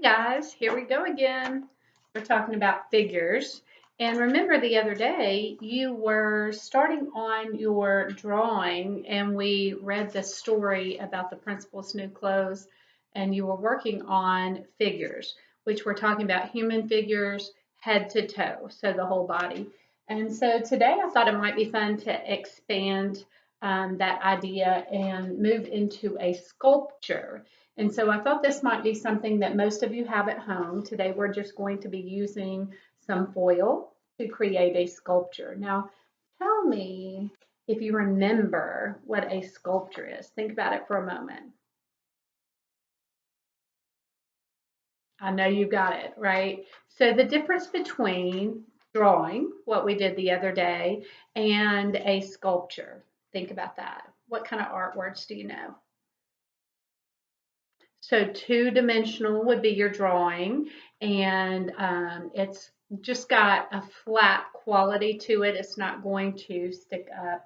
Hey guys, here we go again. We're talking about figures. And remember the other day you were starting on your drawing and we read the story about the principal's new clothes and you were working on figures, which we're talking about human figures head to toe, so the whole body. And so today I thought it might be fun to expand that idea and move into a sculpture. And so I thought this might be something that most of you have at home. Today we're just going to be using some foil to create a sculpture. Now, tell me if you remember what a sculpture is. Think about it for a moment. I know you got it, right? So the difference between drawing, what we did the other day, and a sculpture. Think about that. What kind of art words do you know? So two-dimensional would be your drawing, and it's just got a flat quality to it. It's not going to stick up.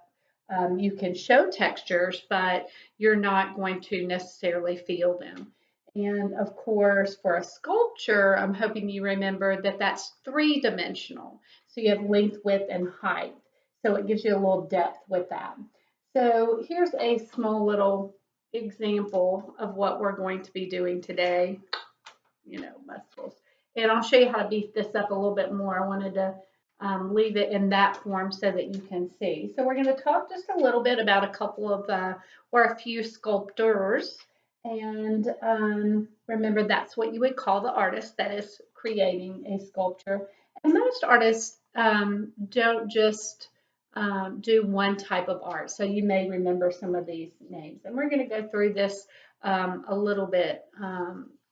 You can show textures, but you're not going to necessarily feel them. And of course, for a sculpture, I'm hoping you remember that that's three-dimensional. So you have length, width, and height. So it gives you a little depth with that. So here's a small little example of what we're going to be doing today, muscles. And I'll show you how to beef this up a little bit more. I wanted to leave it in that form so that you can see. So we're going to talk just a little bit about a couple of, or a few sculptors. And remember, that's what you would call the artist that is creating a sculpture. And most artists don't just do one type of art. So you may remember some of these names. And we're going to go through this a little bit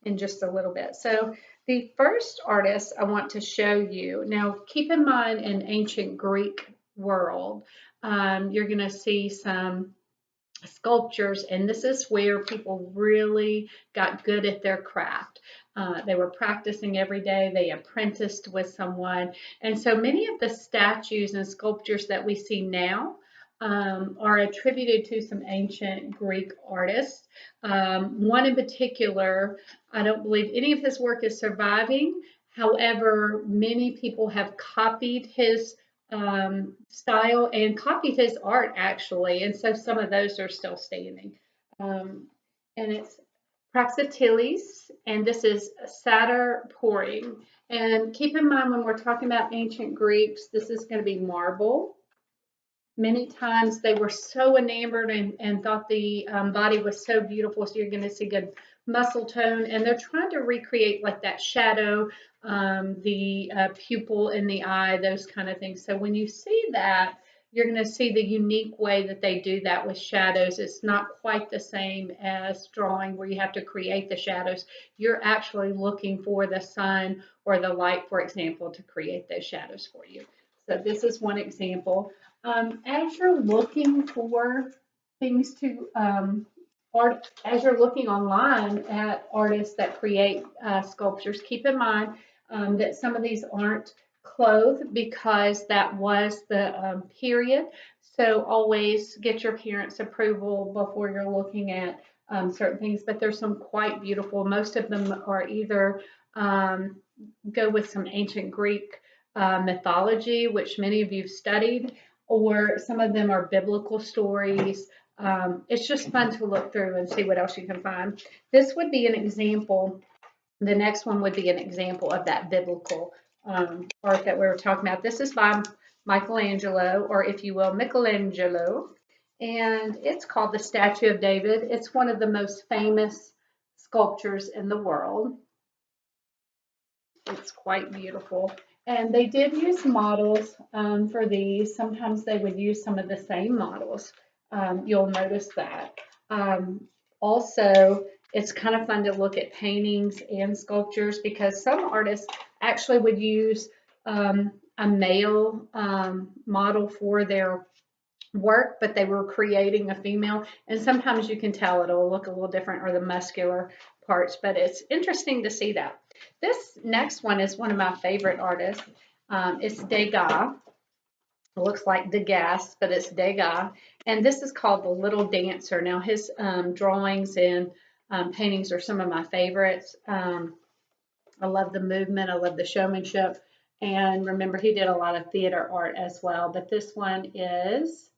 in just a little bit. So the first artist I want to show you, now keep in mind in ancient Greek world, you're going to see some sculptures, and this is where people really got good at their craft. They were practicing every day. They apprenticed with someone. And so many of the statues and sculptures that we see now are attributed to some ancient Greek artists. One in particular, I don't believe any of his work is surviving. However, many people have copied his style and copied his art actually, and so some of those are still standing. And it's Praxiteles, and this is Satyr pouring. And keep in mind when we're talking about ancient Greeks, this is going to be marble. Many times they were so enamored and thought the body was so beautiful, so you're going to see good muscle tone, and they're trying to recreate like that shadow, the pupil in the eye, those kind of things. So when you see that, you're going to see the unique way that they do that with shadows. It's not quite the same as drawing where you have to create the shadows. You're actually looking for the sun or the light, for example, to create those shadows for you. So this is one example. As you're looking for things to art, as you're looking online at artists that create sculptures, keep in mind that some of these aren't clothed because that was the period. So always get your parents' approval before you're looking at certain things. But there's some quite beautiful. Most of them are either go with some ancient Greek mythology, which many of you've studied, or some of them are biblical stories. It's just fun to look through and see what else you can find. This would be an example. The next one would be an example of that biblical art that we were talking about. This is by Michelangelo, or if you will, Michelangelo, and it's called the Statue of David. It's one of the most famous sculptures in the world. It's quite beautiful. And they did use models for these. Sometimes they would use some of the same models. You'll notice that. Also, it's kind of fun to look at paintings and sculptures because some artists actually would use a male model for their work, but they were creating a female. And sometimes you can tell it'll look a little different, or the muscular parts, but it's interesting to see that. This next one is one of my favorite artists. It's Degas. It looks like Degas, but it's Degas. And this is called The Little Dancer. Now, his drawings and paintings are some of my favorites. I love the movement. I love the showmanship. And remember, he did a lot of theater art as well. But this one is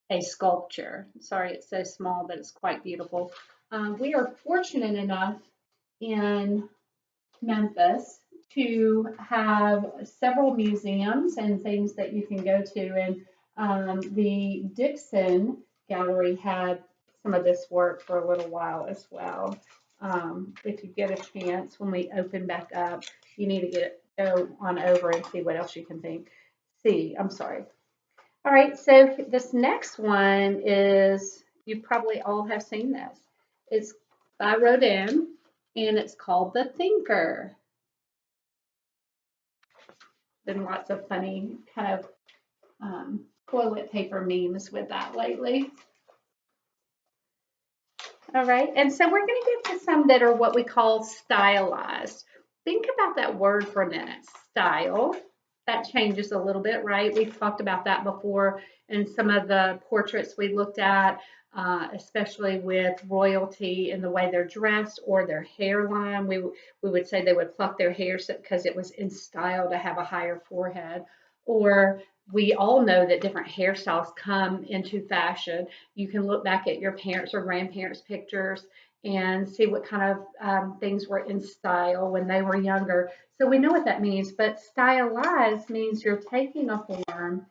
a sculpture. Sorry, it's so small, but it's quite beautiful. We are fortunate enough in Memphis to have several museums and things that you can go to. And the Dixon Gallery had some of this work for a little while as well. If you get a chance when we open back up, you need to go on over and see what else you can see. I'm sorry. All right, so this next one is, you probably all have seen this. It's by Rodin, and it's called The Thinker. Been lots of funny kind of toilet paper memes with that lately. All right, and so we're going to get to some that are what we call stylized. Think about that word for a minute, style. That changes a little bit, right? We've talked about that before in some of the portraits we looked at, especially with royalty and the way they're dressed or their hairline. We would say they would pluck their hair because it was in style to have a higher forehead. Or we all know that different hairstyles come into fashion. You can look back at your parents' or grandparents' pictures and see what kind of things were in style when they were younger. So we know what that means, but stylized means you're taking a form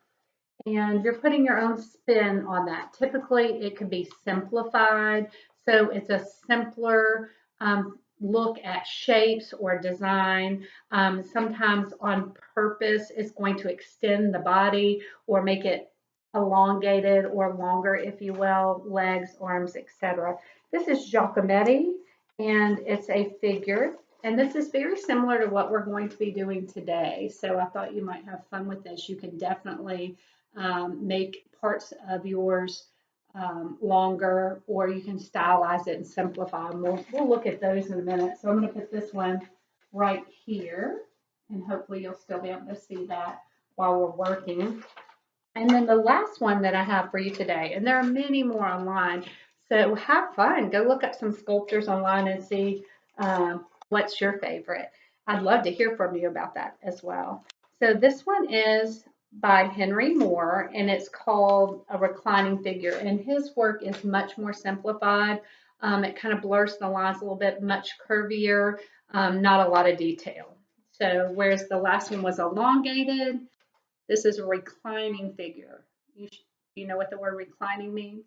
and you're putting your own spin on that. Typically, it can be simplified, so it's a simpler look at shapes or design. Sometimes on purpose, it's going to extend the body or make it elongated or longer, if you will, legs, arms, etc. This is Giacometti, and it's a figure. And this is very similar to what we're going to be doing today. So I thought you might have fun with this. You can definitely make parts of yours longer, or you can stylize it and simplify them. We'll look at those in a minute. So I'm going to put this one right here, and hopefully you'll still be able to see that while we're working. And then the last one that I have for you today, and there are many more online, so have fun. Go look up some sculptures online and see what's your favorite. I'd love to hear from you about that as well. So this one is by Henry Moore, and it's called A Reclining Figure. And his work is much more simplified. It kind of blurs the lines a little bit, much curvier, not a lot of detail. So whereas the last one was elongated, this is a reclining figure. You know what the word reclining means?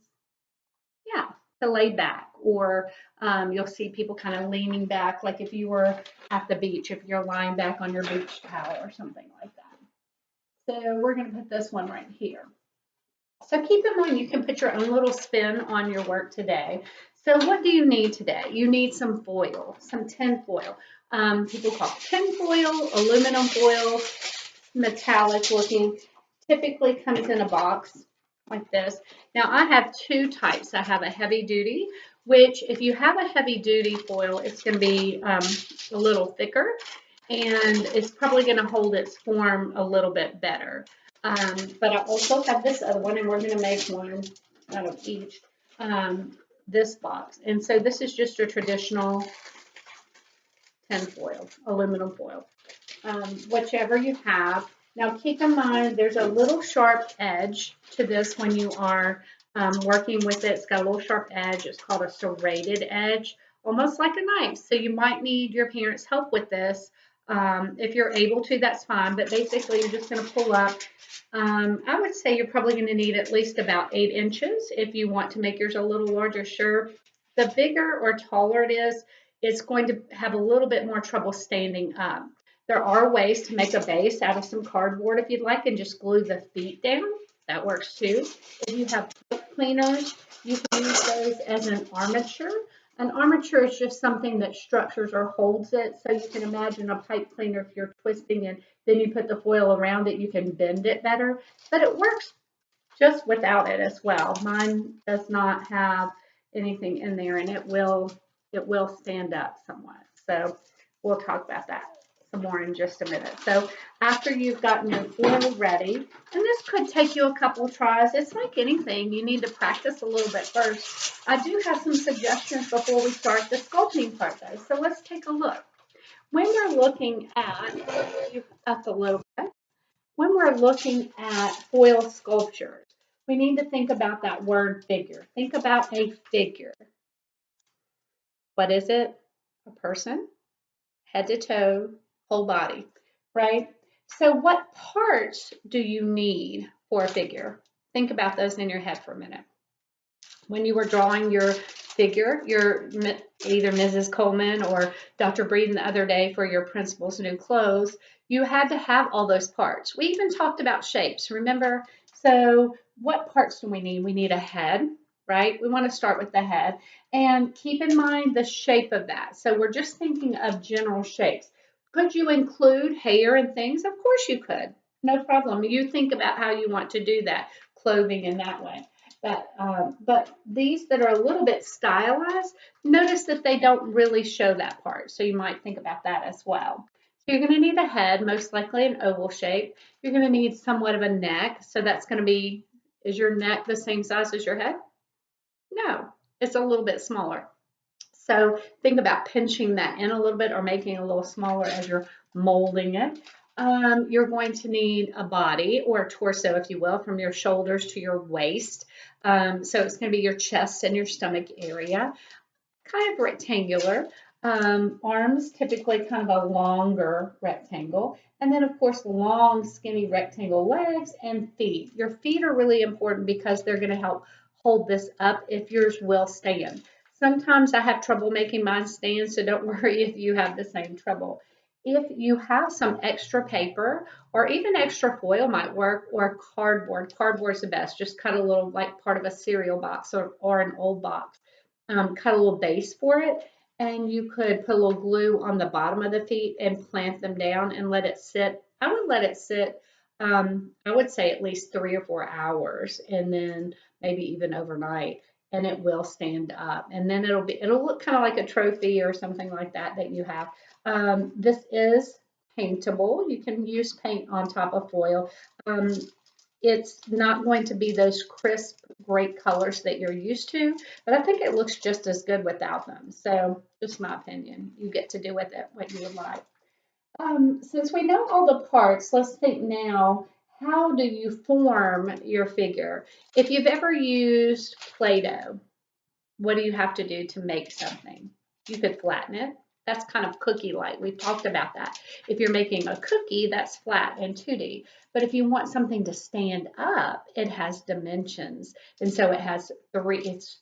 Yeah, to lay back, or you'll see people kind of leaning back, like if you were at the beach, if you're lying back on your beach towel or something like that. So we're going to put this one right here. So keep in mind, you can put your own little spin on your work today. So what do you need today? You need some foil, some tin foil. People call it tin foil, aluminum foil, metallic looking. Typically comes in a box like this. Now I have two types. I have a heavy duty, which if you have a heavy duty foil, it's going to be a little thicker, and it's probably going to hold its form a little bit better. But I also have this other one, and we're going to make one out of each, this box. And so this is just a traditional tin foil, aluminum foil, whichever you have. Now keep in mind, there's a little sharp edge to this when you are working with it. It's got a little sharp edge. It's called a serrated edge, almost like a knife. So you might need your parents' help with this. If you're able to, that's fine. But basically, you're just going to pull up. I would say you're probably going to need at least about 8 inches if you want to make yours a little larger. Sure, the bigger or taller it is, it's going to have a little bit more trouble standing up. There are ways to make a base out of some cardboard if you'd like, and just glue the feet down. That works too. If you have pipe cleaners, you can use those as an armature. An armature is just something that structures or holds it. So you can imagine a pipe cleaner, if you're twisting and then you put the foil around it, you can bend it better. But it works just without it as well. Mine does not have anything in there, and it will stand up somewhat. So we'll talk about that some more in just a minute. So after you've gotten your foil ready, and this could take you a couple tries. It's like anything, you need to practice a little bit first. I do have some suggestions before we start the sculpting part though. So let's take a look. when we're looking at, up a little bit, when we're looking at foil sculptures, we need to think about that word figure. Think about a figure. What is it? A person, head to toe, whole body, right? So what parts do you need for a figure? Think about those in your head for a minute. When you were drawing your figure, your either Mrs. Coleman or Dr. Breeden the other day for your principal's new clothes, you had to have all those parts. We even talked about shapes, remember? So what parts do we need? We need a head, right? We want to start with the head and keep in mind the shape of that. So we're just thinking of general shapes. Could you include hair and things? Of course you could. No problem. You think about how you want to do that, clothing in that way. But these that are a little bit stylized, notice that they don't really show that part. So you might think about that as well. So you're going to need a head, most likely an oval shape. You're going to need somewhat of a neck. So that's going to be, is your neck the same size as your head? No, it's a little bit smaller. So think about pinching that in a little bit or making it a little smaller as you're molding it. You're going to need a body or a torso, if you will, from your shoulders to your waist. So it's going to be your chest and your stomach area, kind of rectangular. Arms, typically kind of a longer rectangle. And then, of course, long, skinny rectangle legs and feet. Your feet are really important because they're going to help hold this up if yours will stand. Sometimes I have trouble making mine stand, so don't worry if you have the same trouble. If you have some extra paper or even extra foil might work, or cardboard. Cardboard's the best. Just cut a little, like part of a cereal box or an old box. Cut a little base for it, and you could put a little glue on the bottom of the feet and plant them down and let it sit. I would let it sit, I would say at least 3 or 4 hours, and then maybe even overnight, and it will stand up. And then it'll look kind of like a trophy or something like that that you have. This is paintable. You can use paint on top of foil. It's not going to be those crisp, great colors that you're used to, but I think it looks just as good without them. So just my opinion. You get to do with it what you would like. Since we know all the parts, let's think now, how do you form your figure? If you've ever used Play-Doh, what do you have to do to make something? You could flatten it. That's kind of cookie-like. We've talked about that. If you're making a cookie, that's flat and 2D. But if you want something to stand up, it has dimensions. And so it's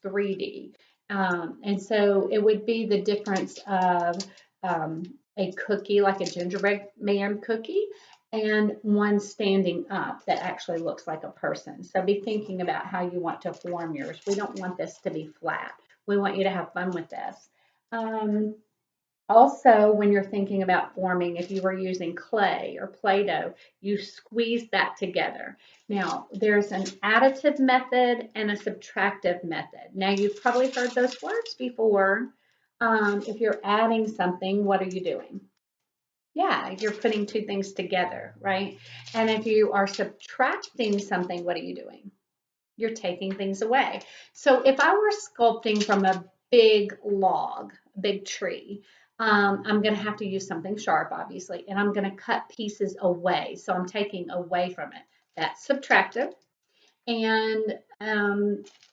3D. And so it would be the difference of a cookie, like a gingerbread man cookie, and one standing up that actually looks like a person. So be thinking about how you want to form yours. We don't want this to be flat. We want you to have fun with this. Also, when you're thinking about forming, if you were using clay or Play-Doh, you squeeze that together. Now, there's an additive method and a subtractive method. Now, you've probably heard those words before. If you're adding something, what are you doing? Yeah, you're putting two things together, right? And if you are subtracting something, what are you doing? You're taking things away. So if I were sculpting from a big log, a big tree, I'm going to have to use something sharp, obviously, and I'm going to cut pieces away. So I'm taking away from it. That's subtractive. And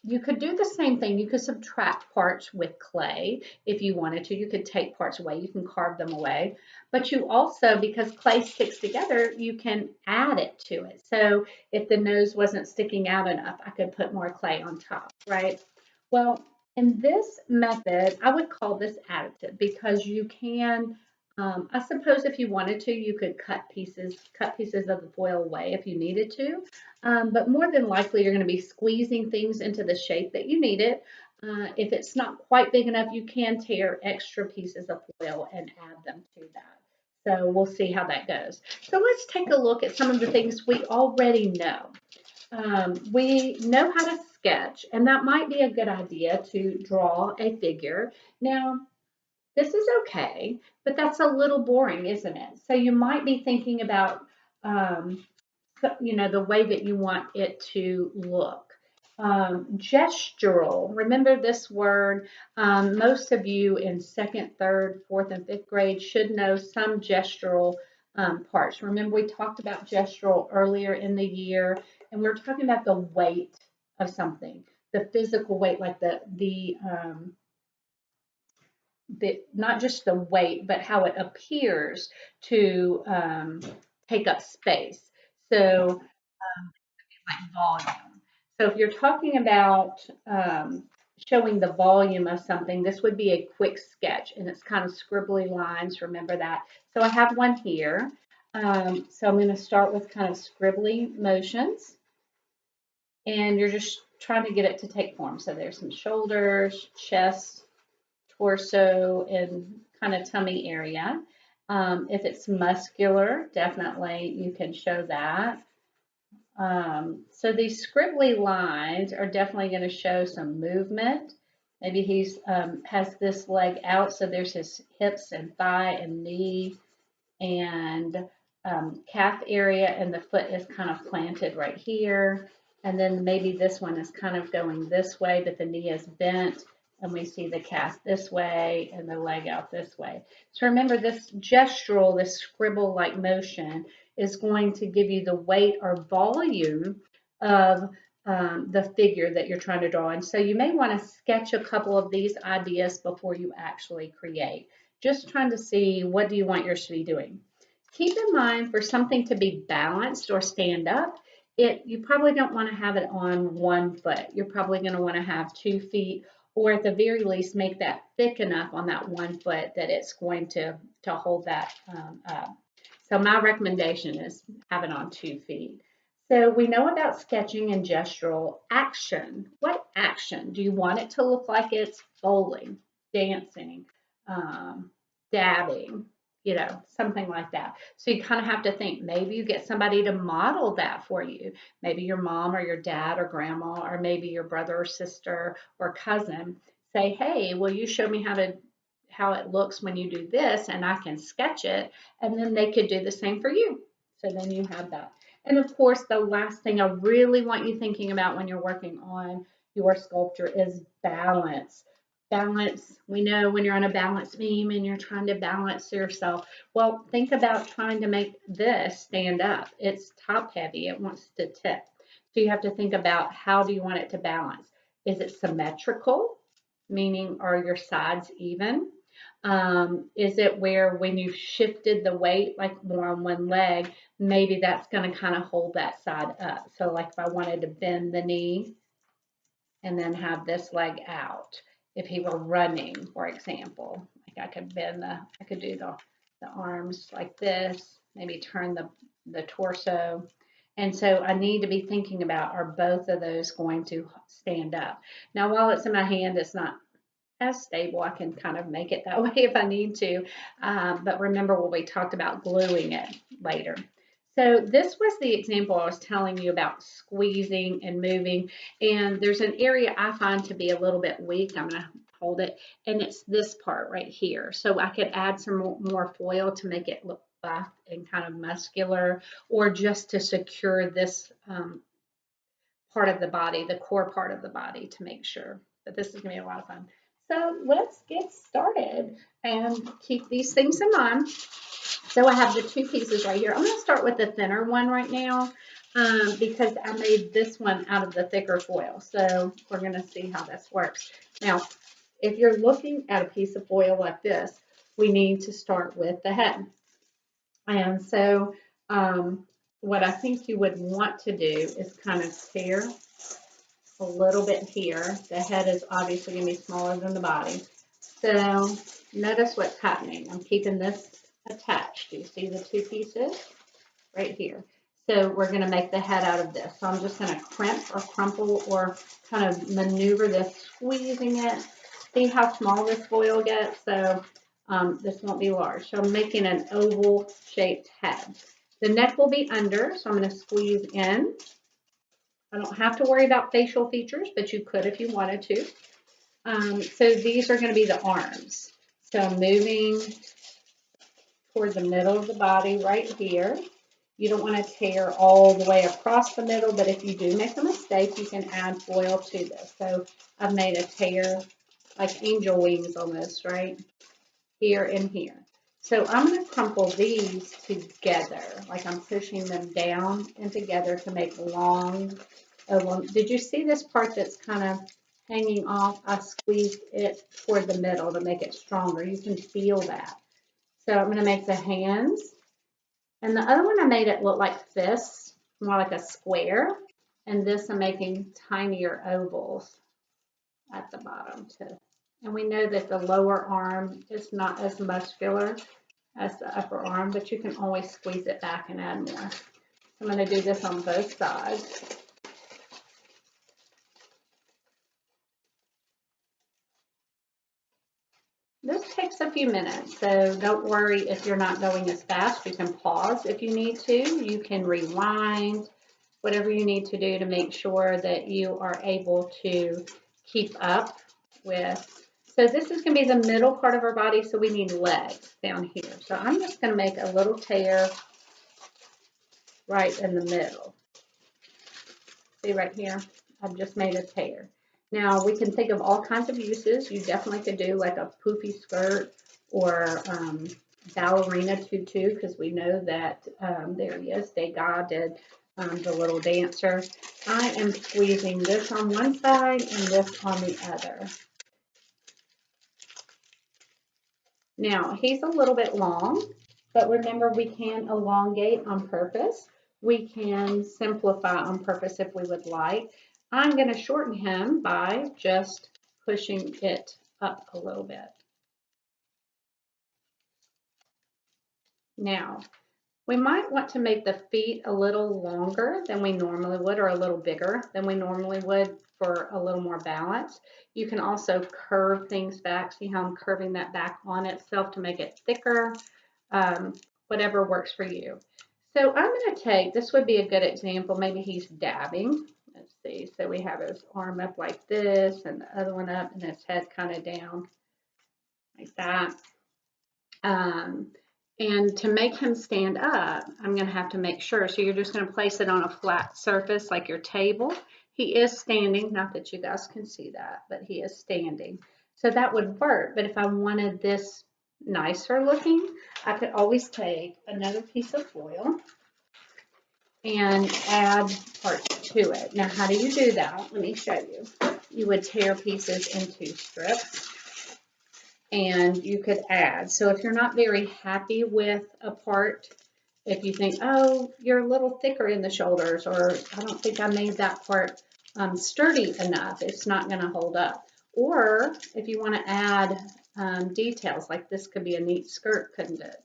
you could do the same thing. You could subtract parts with clay if you wanted to. You could take parts away. You can carve them away. But you also, because clay sticks together, you can add it to it. So if the nose wasn't sticking out enough, I could put more clay on top, right? Well, in this method, I would call this additive because you can, I suppose if you wanted to, you could cut pieces of the foil away if you needed to. But more than likely, you're going to be squeezing things into the shape that you need it. If it's not quite big enough, you can tear extra pieces of foil and add them to that. So we'll see how that goes. So let's take a look at some of the things we already know. We know how to sketch, and that might be a good idea to draw a figure. Now, this is okay, but that's a little boring, isn't it? So you might be thinking about the way that you want it to look. Gestural. Remember this word. Most of you in second, third, fourth, and fifth grade should know some gestural parts. Remember we talked about gestural earlier in the year, and we were talking about the weight of something, the physical weight, like not just the weight, but how it appears to take up space. So like volume. So if you're talking about showing the volume of something, this would be a quick sketch, and it's kind of scribbly lines. Remember that. So I have one here. So I'm going to start with kind of scribbly motions, and you're just trying to get it to take form. So there's some shoulders, chest, torso, and kind of tummy area. If it's muscular, definitely you can show that. So these scribbly lines are definitely going to show some movement. Maybe he's has this leg out, so there's his hips and thigh and knee and calf area, and the foot is kind of planted right here. And then maybe this one is kind of going this way, but the knee is bent, and we see the calf this way and the leg out this way. So remember, this gestural, this scribble-like motion is going to give you the weight or volume of the figure that you're trying to draw. And so you may want to sketch a couple of these ideas before you actually create. Just trying to see, what do you want yours to be doing? Keep in mind, for something to be balanced or stand up, you probably don't want to have it on one foot. You're probably going to want to have 2 feet, or at the very least make that thick enough on that one foot that it's going to hold that up. So my recommendation is have it on 2 feet. So we know about sketching and gestural action. What action? Do you want it to look like it's bowling, dancing, dabbing, something like that? So you kind of have to think, maybe you get somebody to model that for you. Maybe your mom or your dad or grandma, or maybe your brother or sister or cousin. Say, hey, will you show me how it looks when you do this, and I can sketch it, and then they could do the same for you. So then you have that. And of course, the last thing I really want you thinking about when you're working on your sculpture is balance. Balance, we know when you're on a balance beam and you're trying to balance yourself, well, think about trying to make this stand up. It's top heavy, it wants to tip. So you have to think about, how do you want it to balance? Is it symmetrical? Meaning, are your sides even? Is it where when you've shifted the weight, like more on one leg, maybe that's going to kind of hold that side up? So like if I wanted to bend the knee and then have this leg out, if he were running, for example, like I could do the arms like this, maybe turn the torso. And so I need to be thinking about, are both of those going to stand up? Now, while it's in my hand, it's not as stable. I can kind of make it that way if I need to. But remember what we talked about gluing it later. So this was the example I was telling you about, squeezing and moving. And there's an area I find to be a little bit weak. I'm going to hold it. And it's this part right here. So I could add some more foil to make it look buff and kind of muscular, or just to secure this part of the body, the core part of the body, to make sure. But this is going to be a lot of fun. So let's get started and keep these things in mind. So I have the 2 pieces right here. I'm going to start with the thinner one right now because I made this one out of the thicker foil. So we're going to see how this works. Now, if you're looking at a piece of foil like this, we need to start with the head. And so what I think you would want to do is kind of tear a little bit here. The head is obviously going to be smaller than the body. So notice what's happening. I'm keeping this attached. Do you see the 2 pieces right here? So we're going to make the head out of this. So I'm just going to crimp or crumple or kind of maneuver this, squeezing it. See how small this foil gets? So this won't be large. So I'm making an oval shaped head. The neck will be under, so I'm going to squeeze in. I don't have to worry about facial features, but you could if you wanted to. So these are going to be the arms. So moving toward the middle of the body right here. You don't want to tear all the way across the middle, but if you do make a mistake, you can add foil to this. So I've made a tear like angel wings almost, right? Here and here. So I'm going to crumple these together, like I'm pushing them down and together to make long. Did you see this part that's kind of hanging off? I squeezed it toward the middle to make it stronger. You can feel that. So I'm going to make the hands. And the other one I made it look like fists, more like a square. And this I'm making tinier ovals at the bottom too. And we know that the lower arm is not as muscular as the upper arm, but you can always squeeze it back and add more. I'm going to do this on both sides. This takes a few minutes, so don't worry if you're not going as fast. You can pause if you need to. You can rewind, whatever you need to do to make sure that you are able to keep up with. So this is going to be the middle part of our body, so we need legs down here. So I'm just going to make a little tear right in the middle. See right here? I've just made a tear. Now we can think of all kinds of uses. You definitely could do like a poofy skirt or ballerina tutu, because we know that there he is. Dago did the little dancer. I am squeezing this on one side and this on the other. Now he's a little bit long, but remember we can elongate on purpose. We can simplify on purpose if we would like. I'm going to shorten him by just pushing it up a little bit. Now, we might want to make the feet a little longer than we normally would, or a little bigger than we normally would for a little more balance. You can also curve things back. See how I'm curving that back on itself to make it thicker, whatever works for you. So I'm going to take, this would be a good example, maybe he's dabbing. Let's see, so we have his arm up like this and the other one up and his head kind of down like that. And to make him stand up, I'm going to have to make sure. So you're just going to place it on a flat surface like your table. He is standing, not that you guys can see that, but he is standing. So that would work. But if I wanted this nicer looking, I could always take another piece of foil and add parts to it. Now, how do you do that? Let me show you. You would tear pieces into strips and you could add. So if you're not very happy with a part, if you think, oh, you're a little thicker in the shoulders, or I don't think I made that part sturdy enough, it's not going to hold up. Or if you want to add details, like this could be a neat skirt, couldn't it?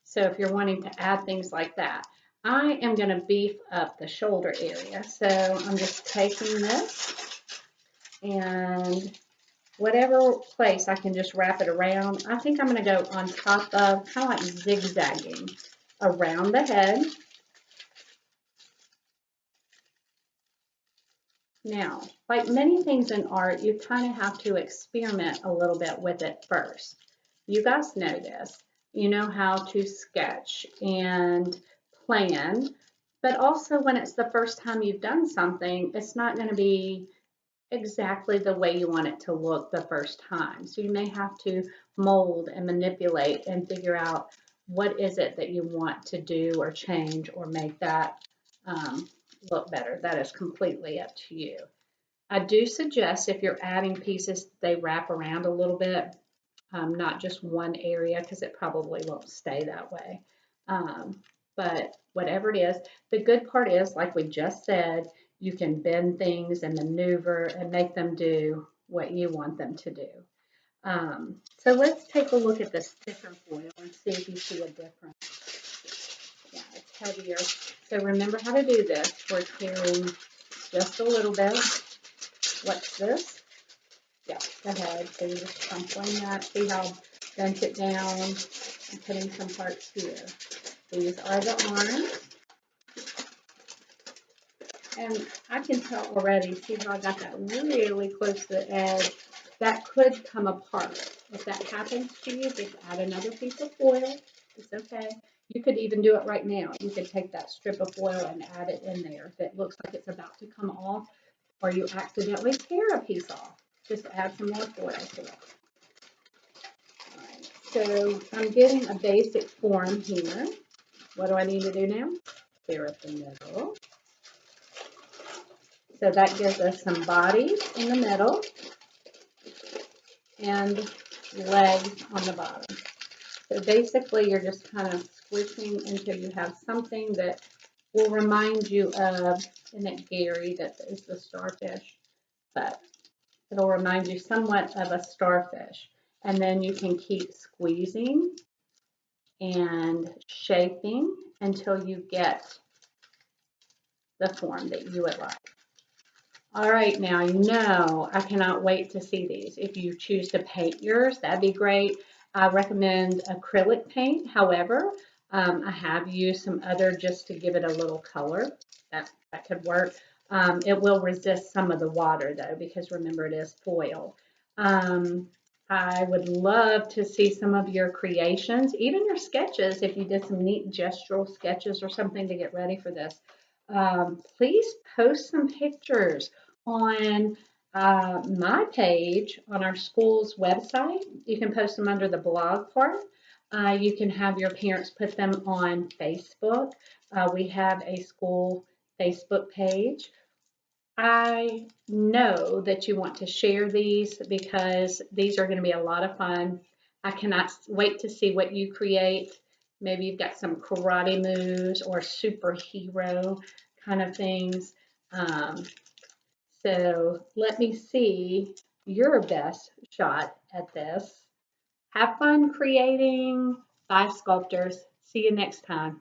So if you're wanting to add things like that, I am going to beef up the shoulder area. So I'm just taking this and whatever place I can just wrap it around. I think I'm going to go on top of, kind of like zigzagging around the head. Now, like many things in art, you kind of have to experiment a little bit with it first. You guys know this. You know how to sketch and plan, but also when it's the first time you've done something, it's not going to be exactly the way you want it to look the first time. So you may have to mold and manipulate and figure out what is it that you want to do or change or make that look better. That is completely up to you. I do suggest if you're adding pieces, they wrap around a little bit, not just one area, because it probably won't stay that way. But whatever it is, the good part is, like we just said, you can bend things and maneuver and make them do what you want them to do. So let's take a look at this thicker foil and see if you see a difference. Yeah, it's heavier. So remember how to do this. We're tearing just a little bit. What's this? Yeah, go ahead. So you're just crumpling that. See how I bent it down and putting some parts here. These are the arms. And I can tell already, see how I got that really close to the edge. That could come apart. If that happens to you, just add another piece of foil. It's okay. You could even do it right now. You could take that strip of foil and add it in there. If it looks like it's about to come off or you accidentally tear a piece off, just add some more foil to it. All right, so I'm getting a basic form here. What do I need to do now? Clear up the middle. So that gives us some bodies in the middle and legs on the bottom. So basically you're just kind of squishing until you have something that will remind you of, isn't it Gary that is the starfish? But it'll remind you somewhat of a starfish. And then you can keep squeezing and shaping until you get the form that you would like. All right, now you know I cannot wait to see these. If you choose to paint yours, that'd be great. I recommend acrylic paint. However, I have used some other just to give it a little color. That could work. It will resist some of the water though, because remember it is foil. I would love to see some of your creations, even your sketches, if you did some neat gestural sketches or something to get ready for this. Please post some pictures on my page on our school's website. You can post them under the blog part. You can have your parents put them on Facebook. We have a school Facebook page. I know that you want to share these because these are going to be a lot of fun. I cannot wait to see what you create. Maybe you've got some karate moves or superhero kind of things. So let me see your best shot at this. Have fun creating. Bye, sculptors. See you next time.